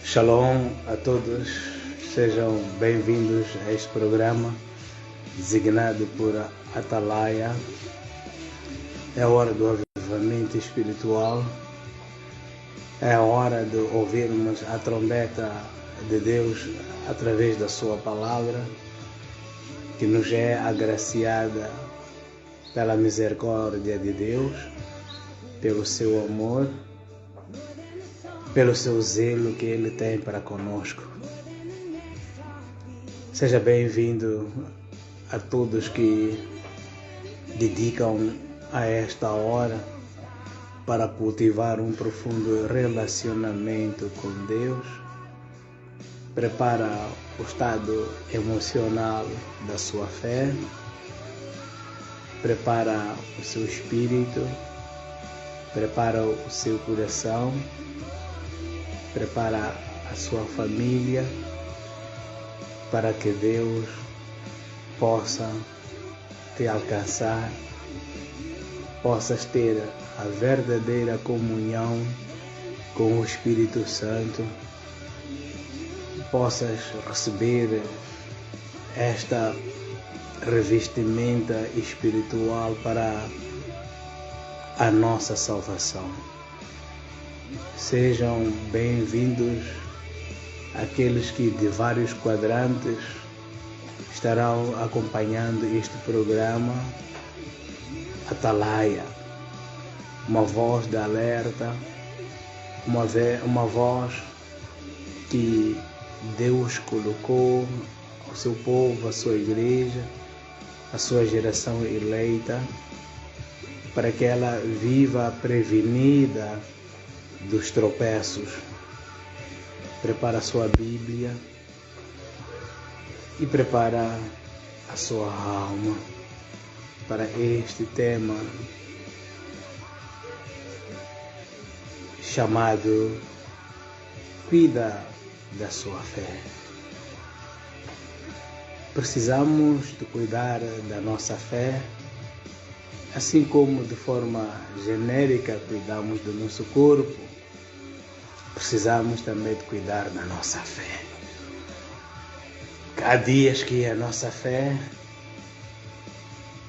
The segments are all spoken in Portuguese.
Shalom a todos, sejam bem-vindos a este programa designado por Atalaia. É a hora do avivamento espiritual, é a hora de ouvirmos a trombeta de Deus através da sua palavra, que nos é agraciada pela misericórdia de Deus, pelo seu amor, pelo seu zelo que Ele tem para conosco. Seja bem-vindo a todos que dedicam a esta hora para cultivar um profundo relacionamento com Deus. Prepara o estado emocional da sua fé, prepara o seu espírito, prepara o seu coração, prepara a sua família para que Deus possa te alcançar, possas ter a verdadeira comunhão com o Espírito Santo, possas receber esta revestimenta espiritual para a nossa salvação. Sejam bem-vindos aqueles que de vários quadrantes estarão acompanhando este programa. Atalaia, uma voz de alerta, uma voz que Deus colocou ao seu povo, à sua igreja, à sua geração eleita, para que ela viva prevenida dos tropeços. Prepara a sua Bíblia e prepara a sua alma para este tema chamado Cuida da sua fé. Precisamos de cuidar da nossa fé, assim como de forma genérica cuidamos do nosso corpo. Precisamos também de cuidar da nossa fé. Há dias que a nossa fé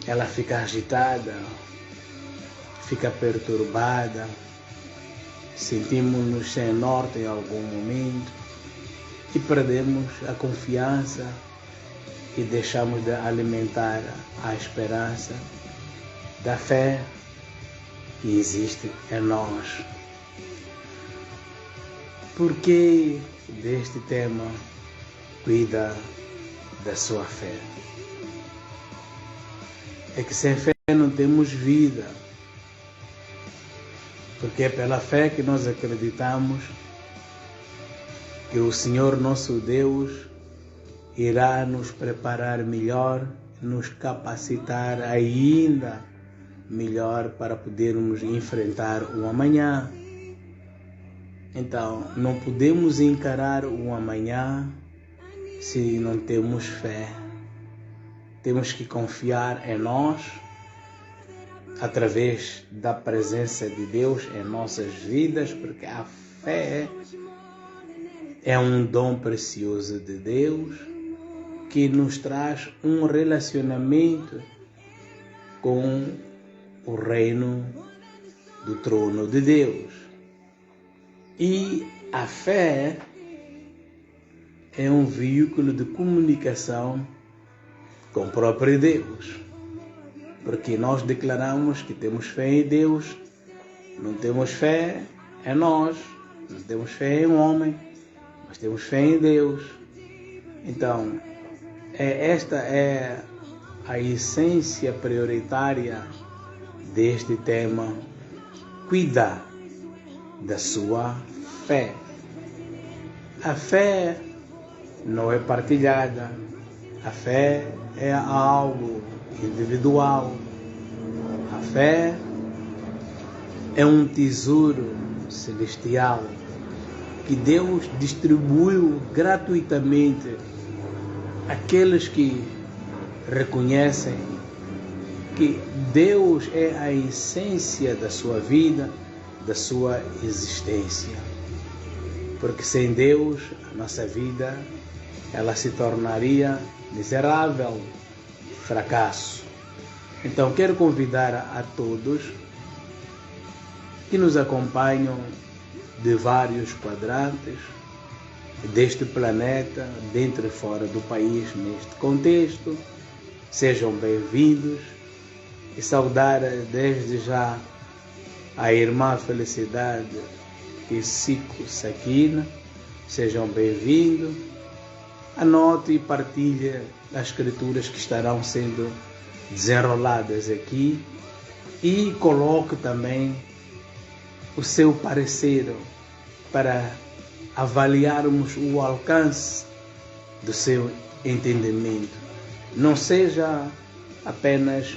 ela fica agitada, fica perturbada, sentimos-nos sem norte em algum momento e perdemos a confiança e deixamos de alimentar a esperança da fé que existe em nós. Por que deste tema cuida da sua fé? É que sem fé não temos vida, porque é pela fé que nós acreditamos que o Senhor nosso Deus irá nos preparar melhor, nos capacitar ainda melhor para podermos enfrentar o amanhã. Então, não podemos encarar o amanhã se não temos fé. Temos que confiar em nós, através da presença de Deus em nossas vidas, porque a fé é um dom precioso de Deus que nos traz um relacionamento com o reino do trono de Deus. E a fé é um veículo de comunicação com o próprio Deus, porque nós declaramos que temos fé em Deus, não temos fé em nós, não temos fé em um homem, mas temos fé em Deus. Então, esta é a essência prioritária deste tema: cuidar da sua fé. A fé não é partilhada, a fé é algo individual, a fé é um tesouro celestial que Deus distribuiu gratuitamente àqueles que reconhecem que Deus é a essência da sua vida, da sua existência. porque sem Deus a nossa vida ela se tornaria miserável, fracasso. Então quero convidar a todos que nos acompanham de vários quadrantes deste planeta, dentro e fora do país, neste contexto. Sejam bem-vindos e saudar desde já a irmã Felicidade e Cico Saquina. Sejam bem-vindos. Anote e partilhe as escrituras que estarão sendo desenroladas aqui e coloque também o seu parecer para avaliarmos o alcance do seu entendimento. Não seja apenas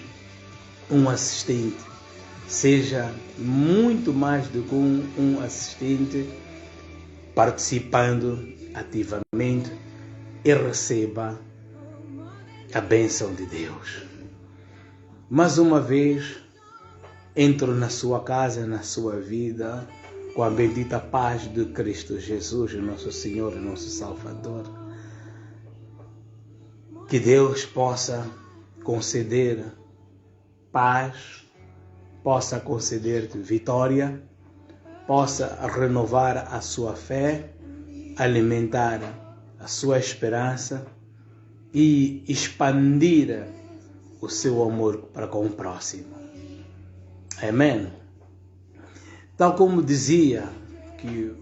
um assistente, seja muito mais do que um assistente, participando ativamente e receba a bênção de Deus. Mais uma vez, entro na sua casa, na sua vida, com a bendita paz de Cristo Jesus, nosso Senhor e nosso Salvador. Que Deus possa conceder paz, possa conceder-te vitória, possa renovar a sua fé, alimentar a sua esperança e expandir o seu amor para com o próximo. Amém? Tal como dizia que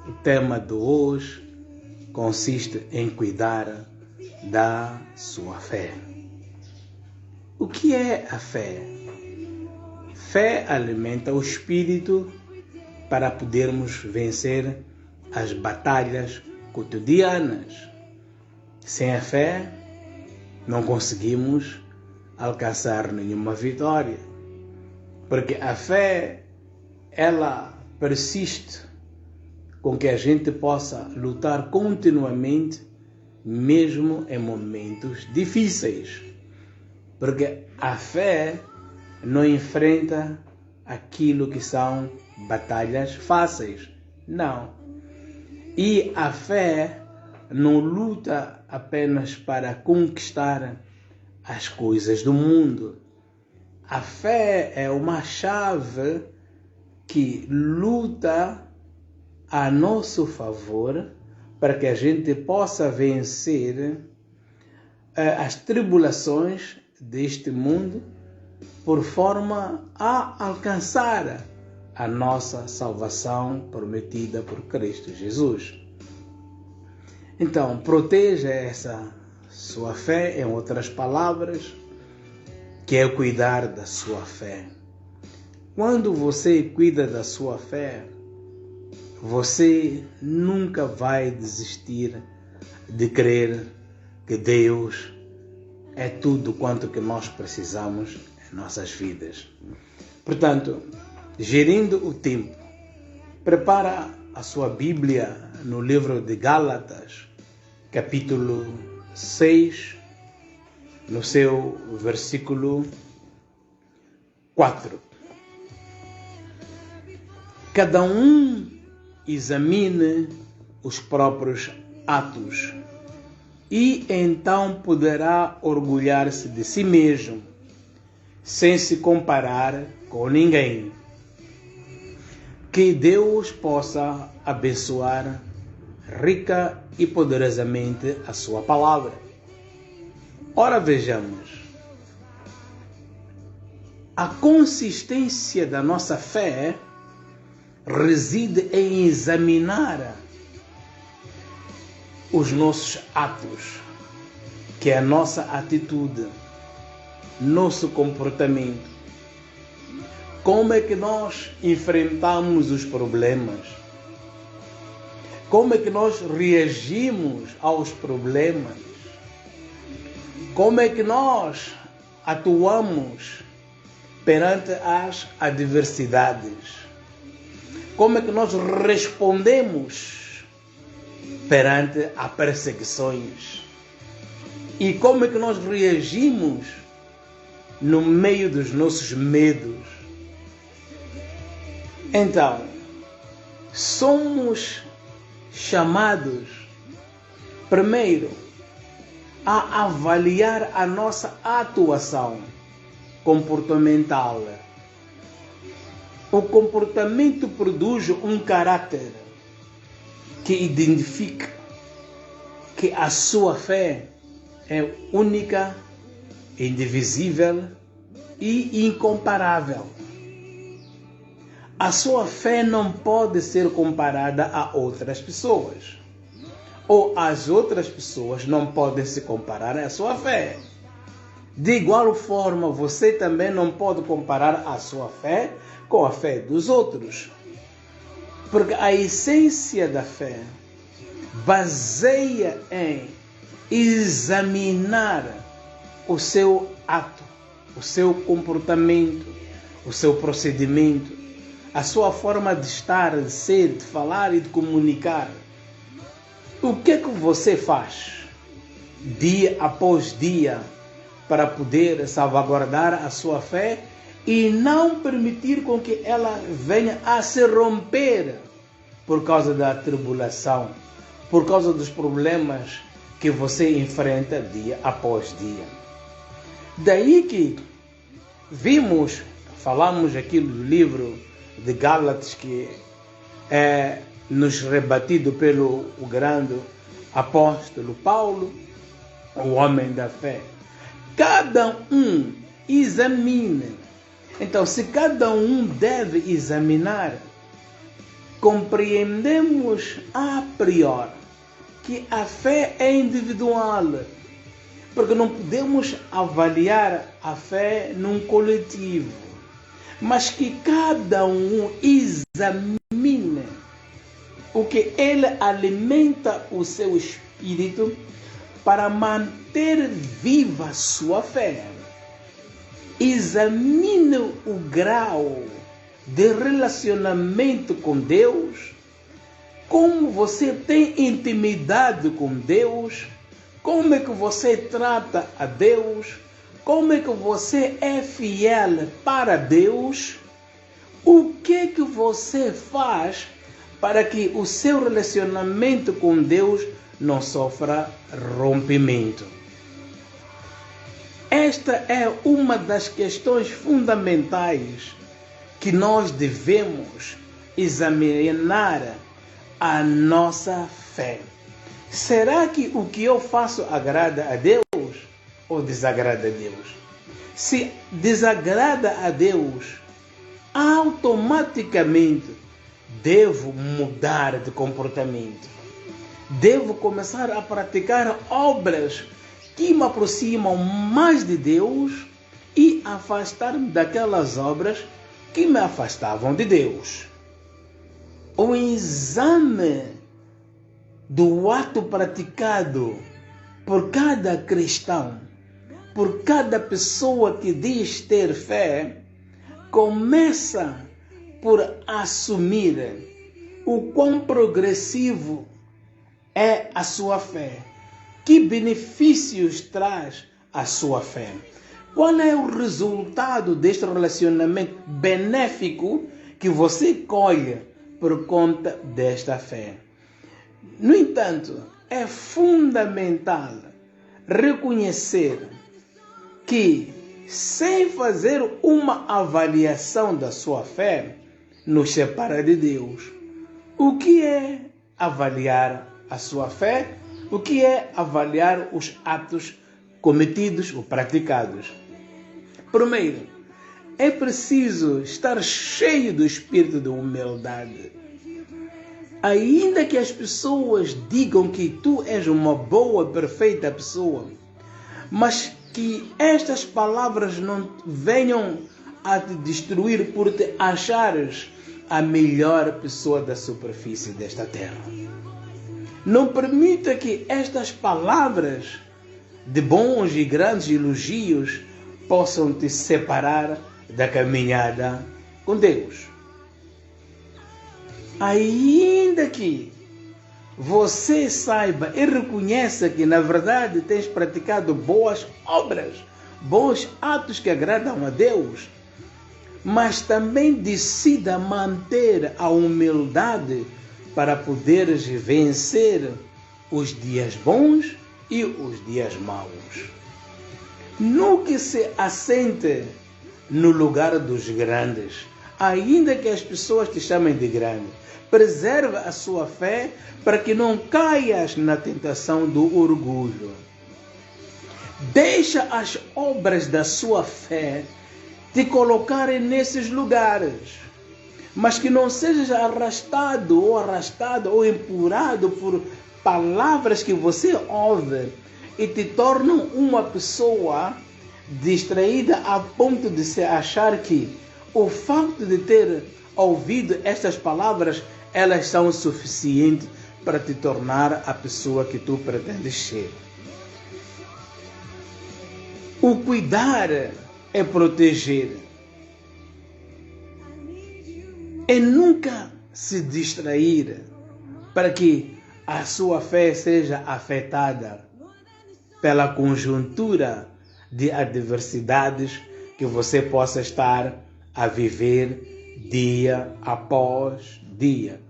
o tema de hoje consiste em cuidar da sua fé. O que é a fé? Fé alimenta o espírito para podermos vencer as batalhas cotidianas. Sem a fé, não conseguimos alcançar nenhuma vitória. Porque a fé, ela persiste com que a gente possa lutar continuamente, mesmo em momentos difíceis. Porque a fé não enfrenta aquilo que são batalhas fáceis. Não. E a fé não luta apenas para conquistar as coisas do mundo. A fé é uma chave que luta a nosso favor para que a gente possa vencer as tribulações deste mundo por forma a alcançar a nossa salvação prometida por Cristo Jesus. Então, proteja essa sua fé, em outras palavras, que é cuidar da sua fé. Quando você cuida da sua fé, você nunca vai desistir de crer que Deus é tudo quanto que nós precisamos em nossas vidas. Portanto, gerindo o tempo, prepara a sua Bíblia no livro de Gálatas, capítulo 6, no seu versículo 4. Cada um examine os próprios atos e então poderá orgulhar-se de si mesmo, sem se comparar com ninguém. Que Deus possa abençoar rica e poderosamente a sua palavra. Ora, vejamos. A consistência da nossa fé reside em examinar os nossos atos, que é a nossa atitude, nosso comportamento. Como é que nós enfrentamos os problemas? Como é que nós reagimos aos problemas? Como é que nós atuamos perante as adversidades? Como é que nós respondemos perante as perseguições? E como é que nós reagimos no meio dos nossos medos? Então, somos chamados, primeiro, a avaliar a nossa atuação comportamental. O comportamento produz um caráter que identifica que a sua fé é única, indivisível e incomparável. A sua fé não pode ser comparada a outras pessoas. Ou as outras pessoas não podem se comparar à sua fé. De igual forma, você também não pode comparar a sua fé com a fé dos outros. Porque a essência da fé baseia em examinar o seu ato, o seu comportamento, o seu procedimento, a sua forma de estar, de ser, de falar e de comunicar. O que é que você faz dia após dia para poder salvaguardar a sua fé e não permitir com que ela venha a se romper por causa da tribulação, por causa dos problemas que você enfrenta dia após dia? Daí que falamos aqui do livro de Gálatas, que é nos rebatido pelo grande apóstolo Paulo, o homem da fé. Cada um examine. Então, se cada um deve examinar, compreendemos a priori que a fé é individual, porque não podemos avaliar a fé num coletivo, mas que cada um examine o que ele alimenta o seu espírito para manter viva sua fé. Examine o grau de relacionamento com Deus, como você tem intimidade com Deus, como é que você trata a Deus, como é que você é fiel para Deus, o que que você faz para que o seu relacionamento com Deus não sofra rompimento. Esta é uma das questões fundamentais que nós devemos examinar a nossa fé. Será que o que eu faço agrada a Deus ou desagrada a Deus? Se desagrada a Deus, automaticamente devo mudar de comportamento. Devo começar a praticar obras que me aproximam mais de Deus e afastar-me daquelas obras que me afastavam de Deus. O exame do ato praticado por cada cristão, por cada pessoa que diz ter fé, começa por assumir o quão progressivo é a sua fé. Que benefícios traz a sua fé? Qual é o resultado deste relacionamento benéfico que você colhe por conta desta fé? No entanto, é fundamental reconhecer que, sem fazer uma avaliação da sua fé, nos separa de Deus. O que é avaliar a sua fé? O que é avaliar os atos cometidos ou praticados? Primeiro, é preciso estar cheio do espírito de humildade. Ainda que as pessoas digam que tu és uma boa, perfeita pessoa, mas que estas palavras não venham a te destruir por te achares a melhor pessoa da superfície desta terra. Não permita que estas palavras de bons e grandes elogios possam te separar da caminhada com Deus. Ainda que você saiba e reconheça que na verdade tens praticado boas obras, bons atos que agradam a Deus, mas também decida manter a humildade para poderes vencer os dias bons e os dias maus. Nunca se assente no lugar dos grandes, ainda que as pessoas te chamem de grande. Preserva a sua fé para que não caias na tentação do orgulho. Deixa as obras da sua fé te colocarem nesses lugares, mas que não sejas arrastada ou empurrado por palavras que você ouve e te tornam uma pessoa distraída a ponto de se achar que o facto de ter ouvido estas palavras, elas são suficientes para te tornar a pessoa que tu pretendes ser. O cuidar é proteger. É nunca se distrair para que a sua fé seja afetada pela conjuntura de adversidades que você possa estar a viver dia após dia.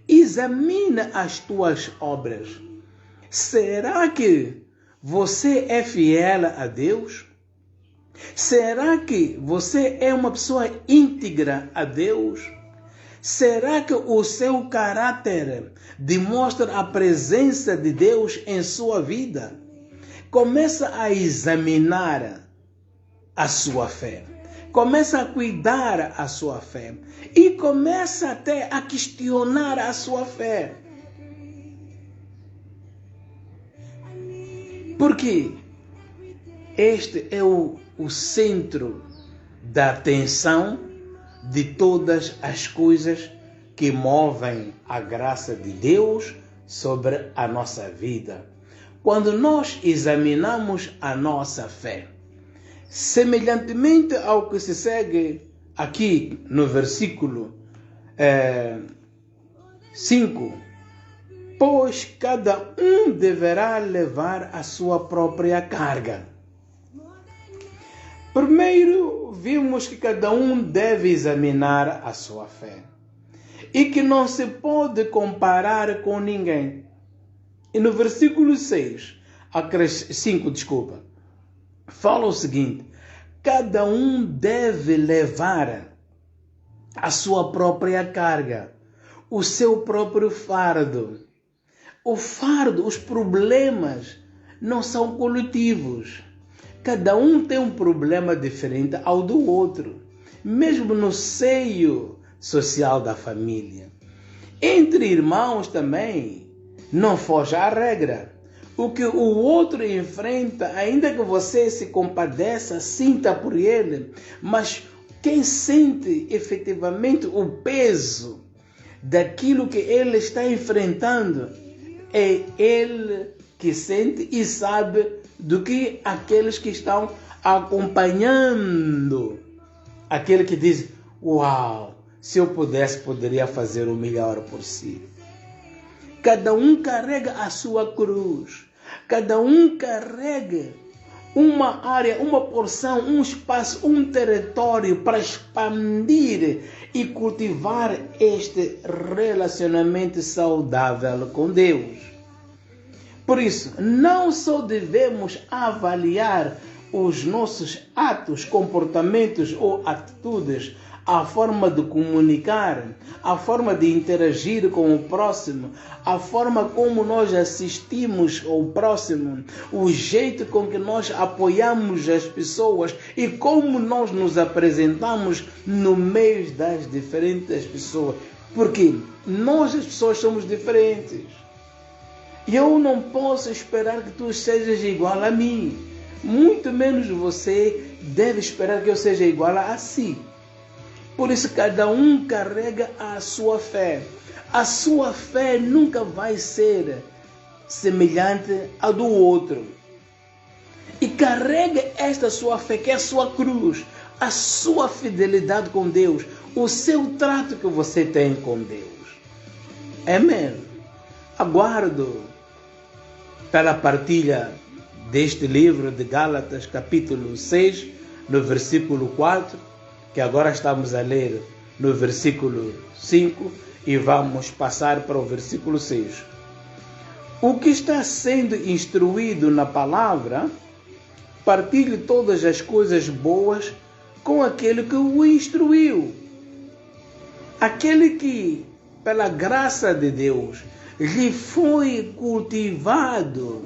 Examina as tuas obras. Será que você é fiel a Deus? Será que você é uma pessoa íntegra a Deus? Será que o seu caráter demonstra a presença de Deus em sua vida? Começa a examinar a sua fé. Começa a cuidar a sua fé. E começa até a questionar a sua fé. Porque este é o centro da atenção de todas as coisas que movem a graça de Deus sobre a nossa vida. Quando nós examinamos a nossa fé, semelhantemente ao que se segue aqui no versículo 5, pois cada um deverá levar a sua própria carga. Primeiro, vimos que cada um deve examinar a sua fé e que não se pode comparar com ninguém. E no versículo 5, fala o seguinte: cada um deve levar a sua própria carga, o seu próprio fardo. O fardo, os problemas não são coletivos. Cada um tem um problema diferente ao do outro, mesmo no seio social da família. Entre irmãos também, não foge à regra. O que o outro enfrenta, ainda que você se compadeça, sinta por ele, mas quem sente efetivamente o peso daquilo que ele está enfrentando é ele que sente e sabe do que aqueles que estão acompanhando. Aquele que diz: uau, se eu pudesse, poderia fazer o melhor por si. Cada um carrega a sua cruz. Cada um carrega uma área, uma porção, um espaço, um território para expandir e cultivar este relacionamento saudável com Deus. Por isso, não só devemos avaliar os nossos atos, comportamentos ou atitudes, a forma de comunicar, a forma de interagir com o próximo, a forma como nós assistimos ao próximo, o jeito com que nós apoiamos as pessoas e como nós nos apresentamos no meio das diferentes pessoas. Porque nós, as pessoas, somos diferentes. E eu não posso esperar que tu sejas igual a mim. Muito menos você deve esperar que eu seja igual a si. Por isso, cada um carrega a sua fé. A sua fé nunca vai ser semelhante à do outro. E carrega esta sua fé, que é a sua cruz, a sua fidelidade com Deus, o seu trato que você tem com Deus. Amém. Aguardo pela partilha deste livro de Gálatas, capítulo 6, no versículo 4, que agora estamos a ler no versículo 5, E vamos passar para o versículo 6. O que está sendo instruído na palavra, partilhe todas as coisas boas com aquele que o instruiu. Aquele que, pela graça de Deus, lhe foi cultivado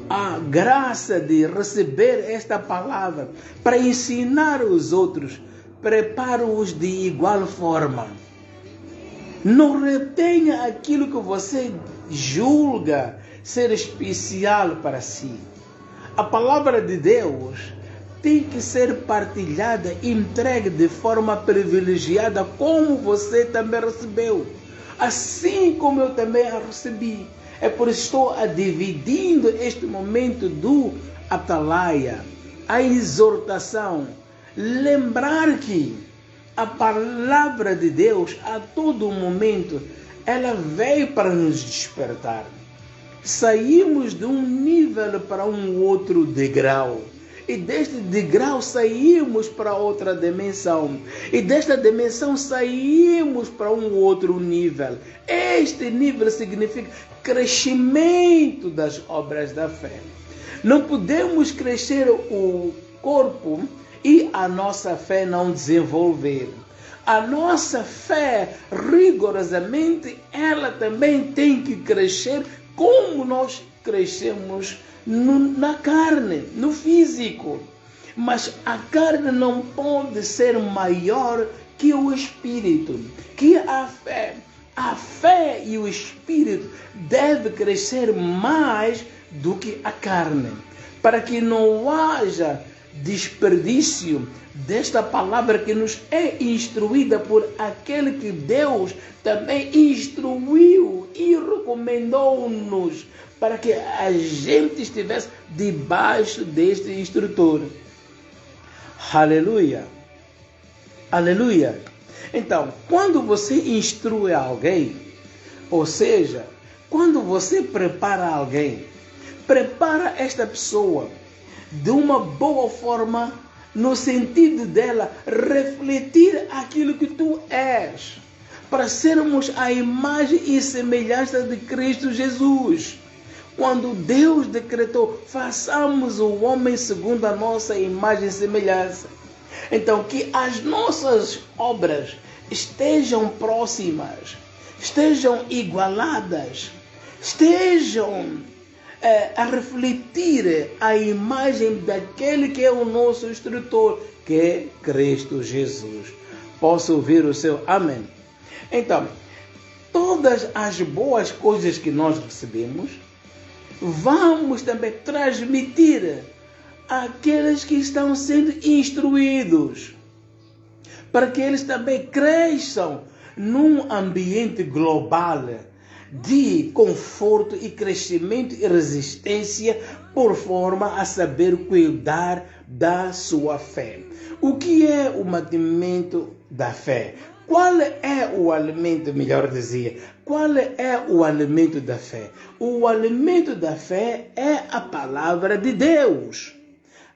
a graça de receber esta palavra para ensinar os outros, prepara-os de igual forma. Não retenha aquilo que você julga ser especial para si. A palavra de Deus tem que ser partilhada e entregue de forma privilegiada, como você também recebeu. Assim como eu também a recebi. É por isso que estou dividindo este momento do Atalaia, a exortação. Lembrar que a palavra de Deus, a todo momento, ela veio para nos despertar. Saímos de um nível para um outro degrau. E deste degrau saímos para outra dimensão. E desta dimensão saímos para um outro nível. Este nível significa crescimento das obras da fé. Não podemos crescer o corpo e a nossa fé não desenvolver. A nossa fé, rigorosamente, ela também tem que crescer como nós crescemos na carne, no físico. Mas a carne não pode ser maior que o espírito, que a fé e o espírito devem crescer mais do que a carne, para que não haja desperdício desta palavra que nos é instruída por aquele que Deus também instruiu e recomendou-nos para que a gente estivesse debaixo deste instrutor. Aleluia! Aleluia! Então, quando você instrui alguém, ou seja, quando você prepara alguém, prepara esta pessoa de uma boa forma, no sentido dela refletir aquilo que tu és, para sermos a imagem e semelhança de Cristo Jesus. Quando Deus decretou, façamos o homem segundo a nossa imagem e semelhança. Então, que as nossas obras estejam próximas, estejam igualadas, estejam a refletir a imagem daquele que é o nosso instrutor, que é Cristo Jesus. Posso ouvir o seu amém? Então, todas as boas coisas que nós recebemos, vamos também transmitir àqueles que estão sendo instruídos, para que eles também cresçam num ambiente global de conforto e crescimento e resistência, por forma a saber cuidar da sua fé. O que é o mantimento da fé? Qual é o alimento, melhor dizer, qual é o alimento da fé? O alimento da fé é a palavra de Deus.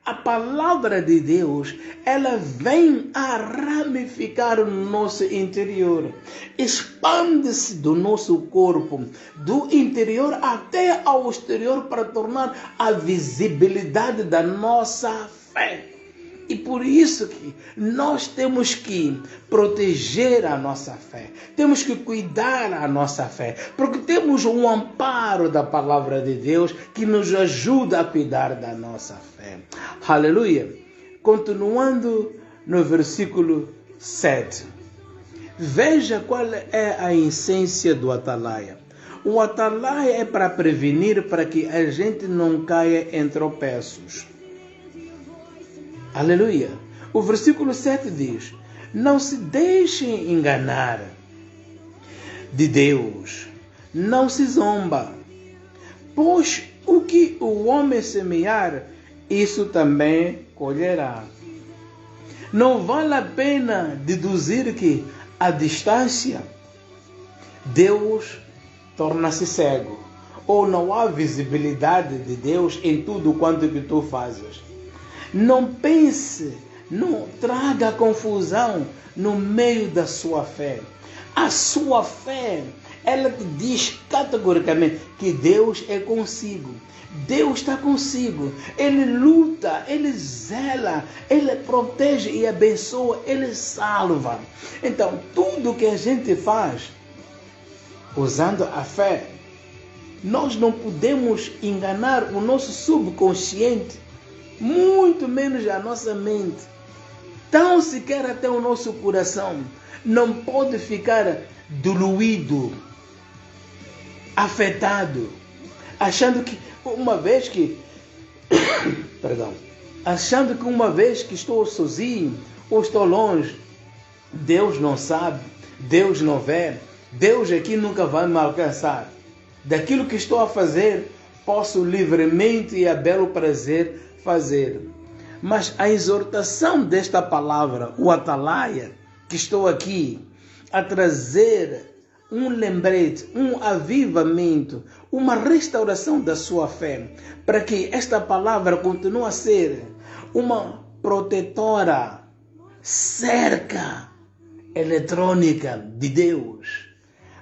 A palavra de Deus, ela vem a ramificar o nosso interior, expande-se do nosso corpo, do interior até ao exterior, para tornar a visibilidade da nossa fé. E por isso que nós temos que proteger a nossa fé, temos que cuidar a nossa fé, porque temos um amparo da palavra de Deus que nos ajuda a cuidar da nossa fé. Aleluia! Continuando no versículo 7. Veja qual é a essência do atalaia. O atalaia é para prevenir, para que a gente não caia em tropeços. Aleluia. O versículo 7 diz: não se deixem enganar de Deus, não se zomba, pois o que o homem semear, isso também colherá. Não vale a pena deduzir que à distância Deus torna-se cego, ou não há visibilidade de Deus em tudo quanto que tu fazes. Não pense, não traga confusão no meio da sua fé. A sua fé, ela te diz categoricamente que Deus é consigo. Deus está consigo. Ele luta, Ele zela, Ele protege e abençoa, Ele salva. Então, tudo que a gente faz usando a fé, nós não podemos enganar o nosso subconsciente, muito menos a nossa mente. Tão sequer até o nosso coração não pode ficar diluído, afetado, achando que uma vez que estou sozinho ou estou longe, Deus não sabe, Deus não vê, Deus aqui nunca vai me alcançar. Daquilo que estou a fazer, posso livremente e a belo prazer fazer. Mas a exortação desta palavra, o Atalaia, que estou aqui a trazer um lembrete, um avivamento, uma restauração da sua fé, para que esta palavra continue a ser uma protetora, cerca eletrônica de Deus.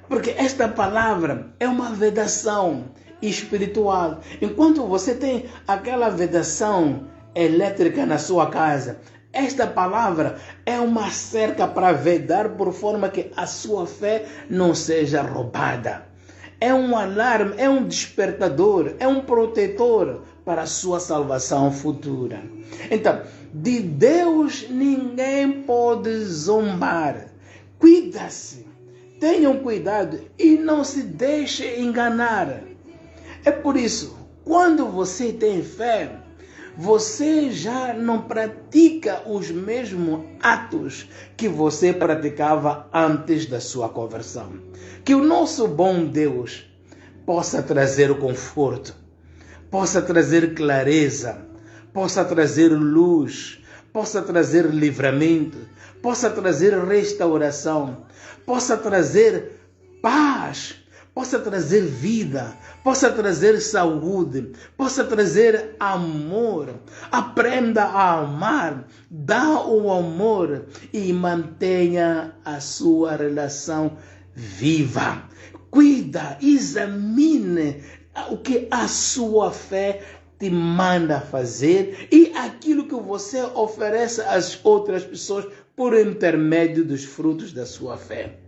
Porque esta palavra é uma vedação espiritual. Enquanto você tem aquela vedação elétrica na sua casa, esta palavra é uma cerca para vedar por forma que a sua fé não seja roubada. É um alarme, é um despertador, é um protetor para a sua salvação futura. Então, de Deus ninguém pode zombar. Cuida-se, tenham cuidado e não se deixe enganar. É por isso, quando você tem fé, você já não pratica os mesmos atos que você praticava antes da sua conversão. Que o nosso bom Deus possa trazer o conforto, possa trazer clareza, possa trazer luz, possa trazer livramento, possa trazer restauração, possa trazer paz, possa trazer vida, possa trazer saúde, possa trazer amor. Aprenda a amar, dá o amor e mantenha a sua relação viva. Cuida, examine o que a sua fé te manda fazer e aquilo que você oferece às outras pessoas por intermédio dos frutos da sua fé.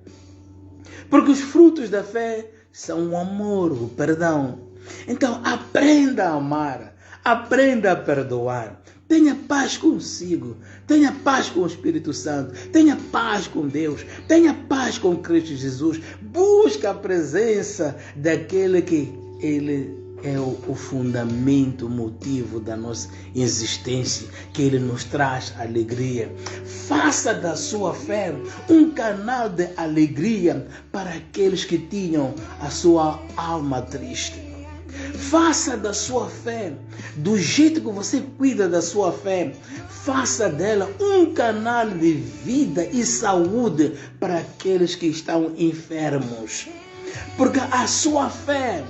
Porque os frutos da fé são o amor, o perdão. Então, aprenda a amar, aprenda a perdoar. Tenha paz consigo, tenha paz com o Espírito Santo, tenha paz com Deus, tenha paz com Cristo Jesus. Busca a presença daquele que Ele é o fundamento, o motivo da nossa existência, que Ele nos traz alegria. Faça da sua fé um canal de alegria para aqueles que tinham a sua alma triste. Faça da sua fé, do jeito que você cuida da sua fé, faça dela um canal de vida e saúde para aqueles que estão enfermos. Porque a sua fé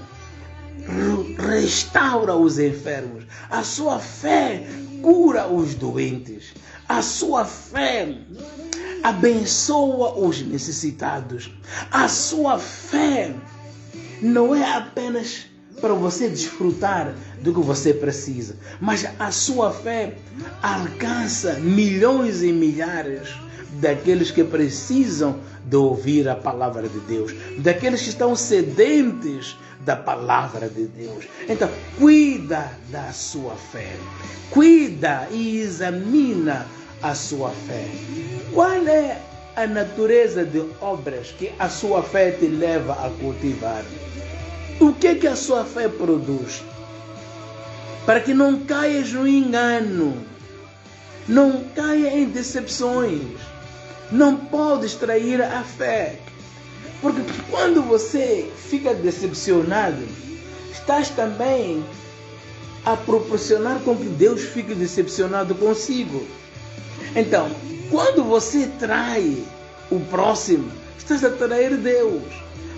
restaura os enfermos, a sua fé cura os doentes, a sua fé abençoa os necessitados, a sua fé não é apenas para você desfrutar do que você precisa, mas a sua fé alcança milhões e milhares daqueles que precisam de ouvir a palavra de Deus, daqueles que estão sedentes da palavra de Deus. Então, cuida da sua fé, cuida e examina a sua fé. Qual é a natureza de obras que a sua fé te leva a cultivar? O que a sua fé produz? Para que não caias no engano, não caia em decepções. Não podes trair a fé. Porque quando você fica decepcionado, estás também a proporcionar com que Deus fique decepcionado consigo. Então, quando você trai o próximo, estás a trair Deus.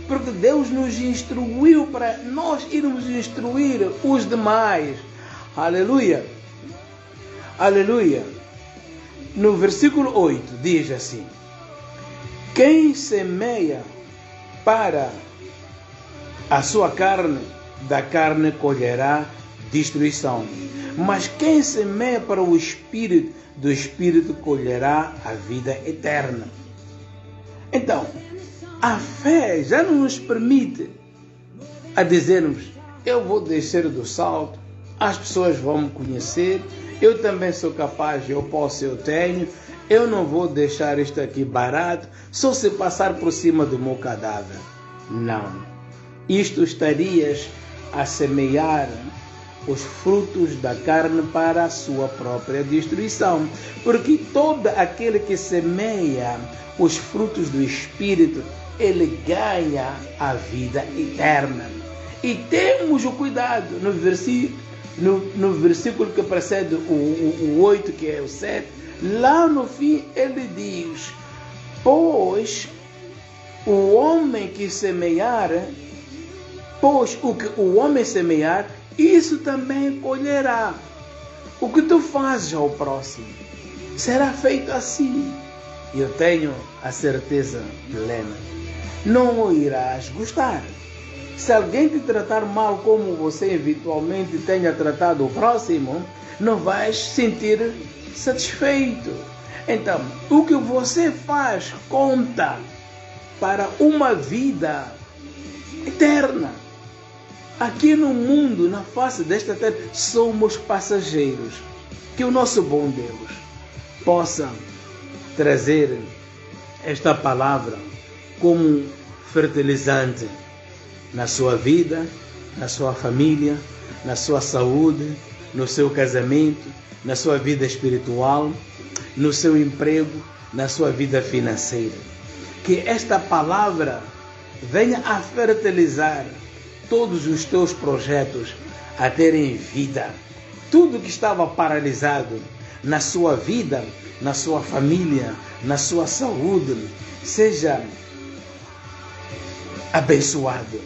Porque Deus nos instruiu para nós irmos instruir os demais. Aleluia. Aleluia. No versículo 8 diz assim: Quem semeia para a sua carne, da carne colherá destruição. Mas quem semeia para o Espírito, do Espírito colherá a vida eterna. Então, a fé já não nos permite a dizermos: eu vou descer do salto, as pessoas vão me conhecer, eu também sou capaz, eu posso, eu tenho, eu não vou deixar isto aqui barato, só se passar por cima do meu cadáver. Não. Isto estarias a semear os frutos da carne para a sua própria destruição. Porque todo aquele que semeia os frutos do Espírito, ele ganha a vida eterna. E temos o cuidado no versículo que precede o 8, que é o 7, lá no fim ele diz: pois o homem que semear, pois o que o homem semear, isso também colherá. O que tu fazes ao próximo será feito assim. Eu tenho a certeza plena, não irás gostar. Se alguém te tratar mal como você eventualmente tenha tratado o próximo, não vais sentir satisfeito. Então, o que você faz conta para uma vida eterna. Aqui no mundo, na face desta terra, somos passageiros. Que o nosso bom Deus possa trazer esta palavra como fertilizante na sua vida, na sua família, na sua saúde, no seu casamento, na sua vida espiritual, no seu emprego, na sua vida financeira. Que esta palavra venha a fertilizar todos os teus projetos a terem vida. Tudo que estava paralisado na sua vida, na sua família, na sua saúde, seja abençoado,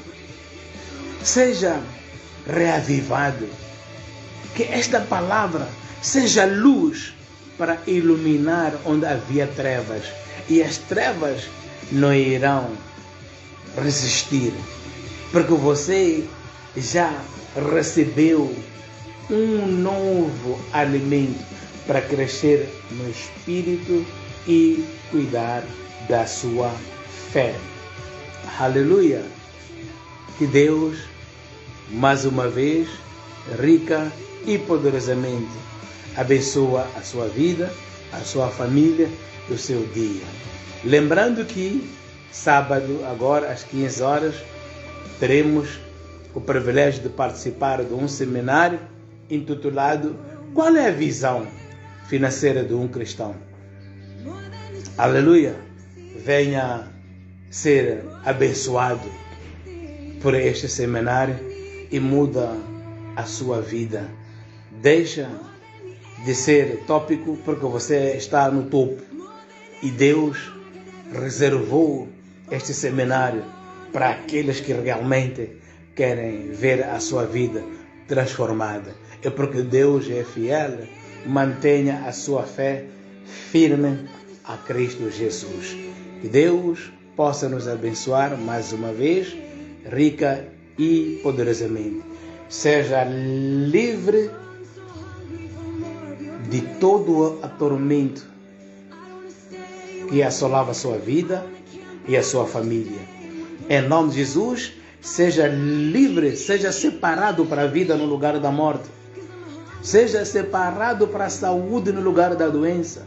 seja reavivado. Que esta palavra seja luz para iluminar onde havia trevas, e as trevas não irão resistir, porque você já recebeu um novo alimento para crescer no Espírito e cuidar da sua fé. Aleluia! Que Deus, mais uma vez, rica e poderosamente, abençoa a sua vida, a sua família, o seu dia. Lembrando que sábado, agora às 15 horas, teremos o privilégio de participar de um seminário intitulado Qual é a visão financeira de um cristão? Aleluia! Venha ser abençoado por este seminário e muda a sua vida. Deixa de ser tópico, porque você está no topo e Deus reservou este seminário para aqueles que realmente querem ver a sua vida transformada. É porque Deus é fiel. Mantenha a sua fé firme a Cristo Jesus. Que Deus possa nos abençoar mais uma vez, rica e poderosamente. Seja livre de todo atormento que assolava a sua vida e a sua família. Em nome de Jesus, seja livre, seja separado para a vida no lugar da morte. Seja separado para a saúde no lugar da doença.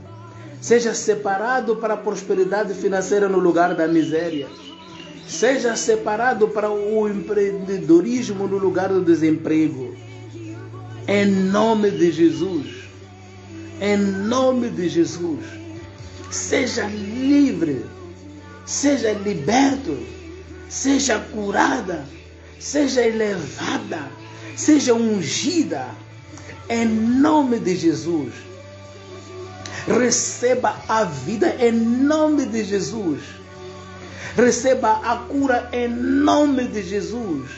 Seja separado para a prosperidade financeira no lugar da miséria. Seja separado para o empreendedorismo no lugar do desemprego. Em nome de Jesus. Em nome de Jesus. Seja livre. Seja liberto. Seja curada. Seja elevada. Seja ungida. Em nome de Jesus. Receba a vida em nome de Jesus. Receba a cura em nome de Jesus.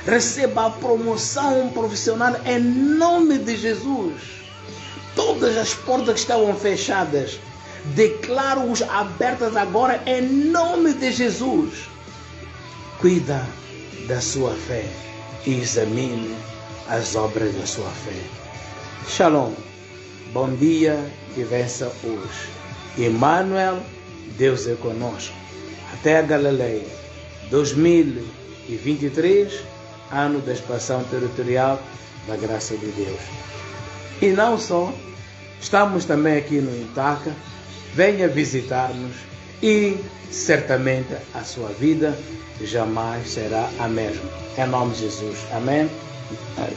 Receba a promoção profissional em nome de Jesus. Todas as portas que estavam fechadas declaro-os abertas agora em nome de Jesus. Cuida da sua fé e examine as obras da sua fé. Shalom, bom dia e vença hoje. Emmanuel, Deus é conosco. Até a Galileia, 2023, ano da expansão territorial da graça de Deus. E não só, estamos também aqui no Itaca. Venha visitar-nos e certamente a sua vida jamais será a mesma. Em nome de Jesus. Amém. Amém.